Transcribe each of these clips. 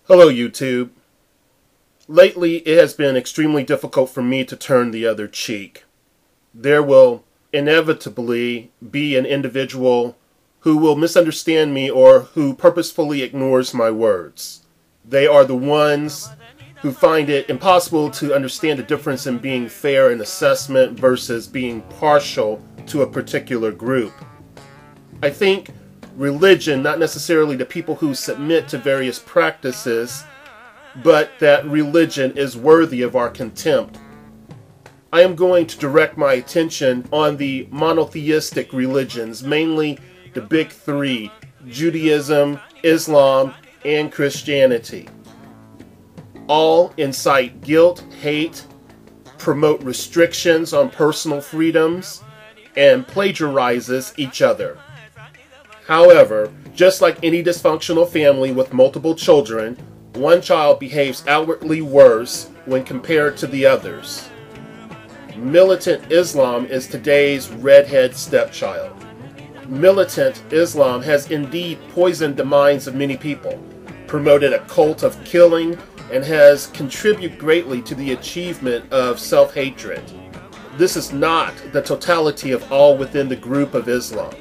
Hello YouTube. Lately it has been extremely difficult for me to turn the other cheek. There will inevitably be an individual who will misunderstand me or who purposefully ignores my words. They are the ones who find it impossible to understand the difference in being fair in assessment versus being partial to a particular group. I think religion, not necessarily the people who submit to various practices, but that religion is worthy of our contempt. I am going to direct my attention on the monotheistic religions, mainly the big three, Judaism, Islam, and Christianity. All incite guilt, hate, promote restrictions on personal freedoms, and plagiarizes each other. However, just like any dysfunctional family with multiple children, one child behaves outwardly worse when compared to the others. Militant Islam is today's redhead stepchild. Militant Islam has indeed poisoned the minds of many people, promoted a cult of killing, and has contributed greatly to the achievement of self-hatred. This is not the totality of all within the group of Islam.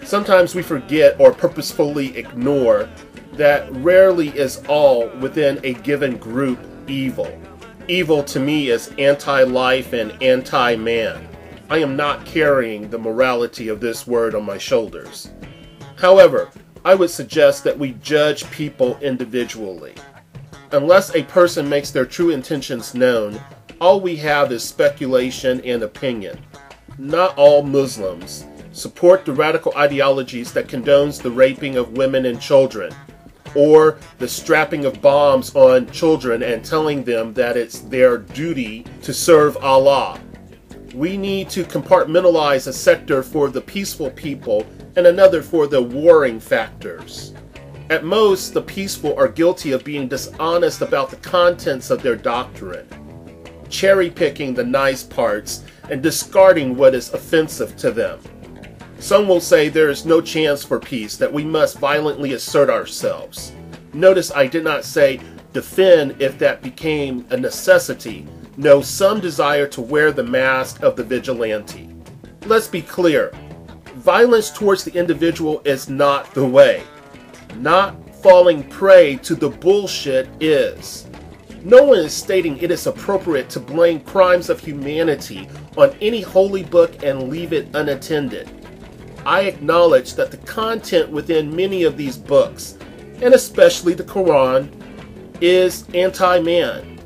Sometimes we forget or purposefully ignore that rarely is all within a given group evil. Evil to me is anti-life and anti-man. I am not carrying the morality of this word on my shoulders. However, I would suggest that we judge people individually. Unless a person makes their true intentions known, all we have is speculation and opinion. Not all Muslims support the radical ideologies that condones the raping of women and children, or the strapping of bombs on children and telling them that it's their duty to serve Allah. We need to compartmentalize a sector for the peaceful people and another for the warring factors. At most, the peaceful are guilty of being dishonest about the contents of their doctrine, cherry-picking the nice parts and discarding what is offensive to them. Some will say there is no chance for peace, that we must violently assert ourselves. Notice I did not say defend if that became a necessity. No, some desire to wear the mask of the vigilante. Let's be clear. Violence towards the individual is not the way. Not falling prey to the bullshit is. No one is stating it is appropriate to blame crimes of humanity on any holy book and leave it unattended. I acknowledge that the content within many of these books, and especially the Quran, is anti-man.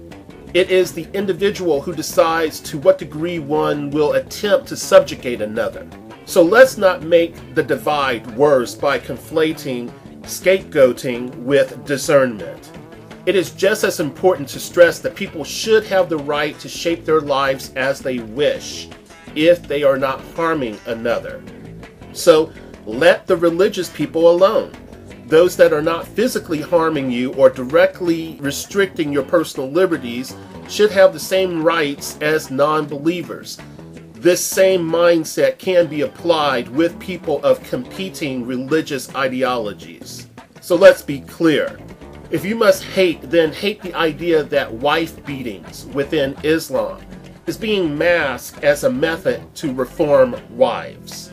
It is the individual who decides to what degree one will attempt to subjugate another. So let's not make the divide worse by conflating scapegoating with discernment. It is just as important to stress that people should have the right to shape their lives as they wish, if they are not harming another. So let the religious people alone. Those that are not physically harming you or directly restricting your personal liberties should have the same rights as non-believers. This same mindset can be applied with people of competing religious ideologies. So let's be clear. If you must hate, then hate the idea that wife beatings within Islam is being masked as a method to reform wives.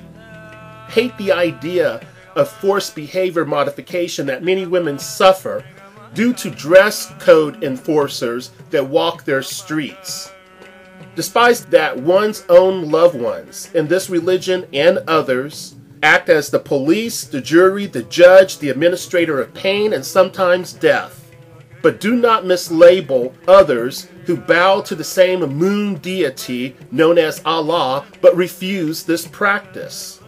Hate the idea of forced behavior modification that many women suffer due to dress code enforcers that walk their streets. Despise that one's own loved ones in this religion and others act as the police, the jury, the judge, the administrator of pain, and sometimes death. But do not mislabel others who bow to the same moon deity known as Allah, but refuse this practice.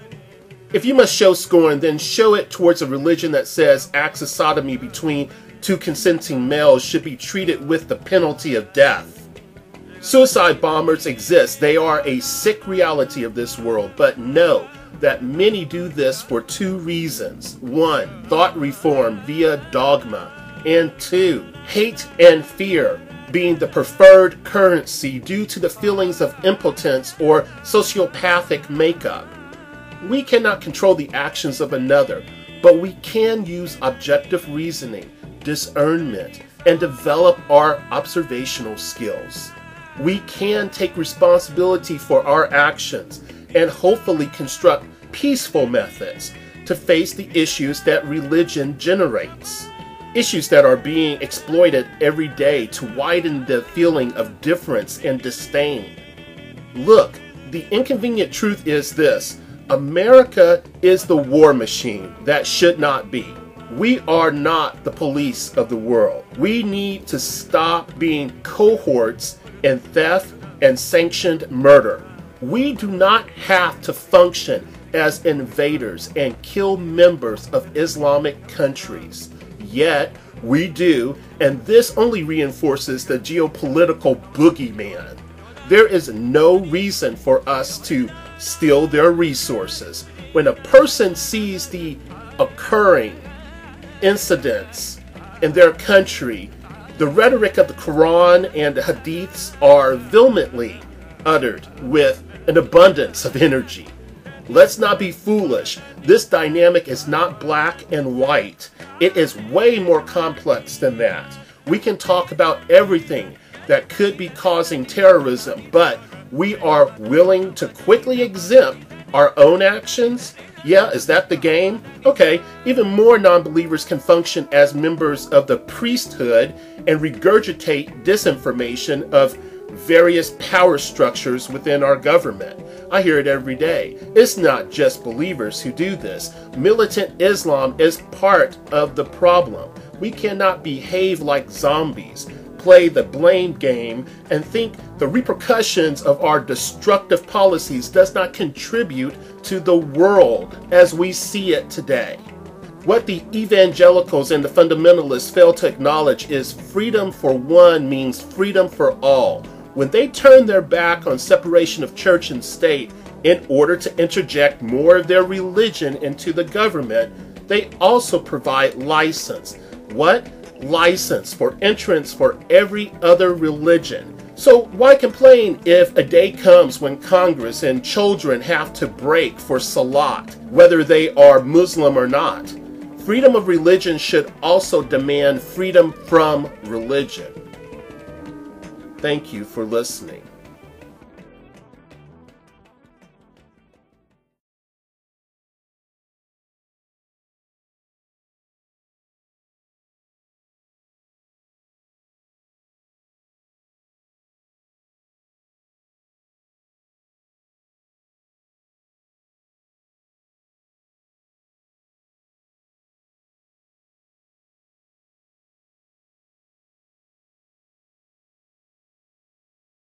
If you must show scorn, then show it towards a religion that says acts of sodomy between two consenting males should be treated with the penalty of death. Suicide bombers exist. They are a sick reality of this world, but know that many do this for two reasons. One, thought reform via dogma, and two, hate and fear being the preferred currency due to the feelings of impotence or sociopathic makeup. We cannot control the actions of another, but we can use objective reasoning, discernment and develop our observational skills. We can take responsibility for our actions and hopefully construct peaceful methods to face the issues that religion generates. Issues that are being exploited every day to widen the feeling of difference and disdain. Look, the inconvenient truth is this: America is the war machine that should not be. We are not the police of the world. We need to stop being cohorts in theft and sanctioned murder. We do not have to function as invaders and kill members of Islamic countries. Yet, we do, and this only reinforces the geopolitical boogeyman. There is no reason for us to steal their resources. When a person sees the occurring incidents in their country, the rhetoric of the Crone and the Hadiths are vehemently uttered with an abundance of energy. Let's not be foolish. This dynamic is not black and white. It is way more complex than that. We can talk about everything that could be causing terrorism, but we are willing to quickly exempt our own actions? Yeah, is that the game? Okay, even more non-believers can function as members of the priesthood and regurgitate disinformation of various power structures within our government. I hear it every day. It's not just believers who do this. Militant Islam is part of the problem. We cannot behave like zombies, play the blame game, and think the repercussions of our destructive policies does not contribute to the world as we see it today. What the evangelicals and the fundamentalists fail to acknowledge is freedom for one means freedom for all. When they turn their back on separation of church and state in order to interject more of their religion into the government, they also provide license. What? License for entrance for every other religion. So why complain if a day comes when Congress and children have to break for Salat, whether they are Muslim or not? Freedom of religion should also demand freedom from religion. Thank you for listening.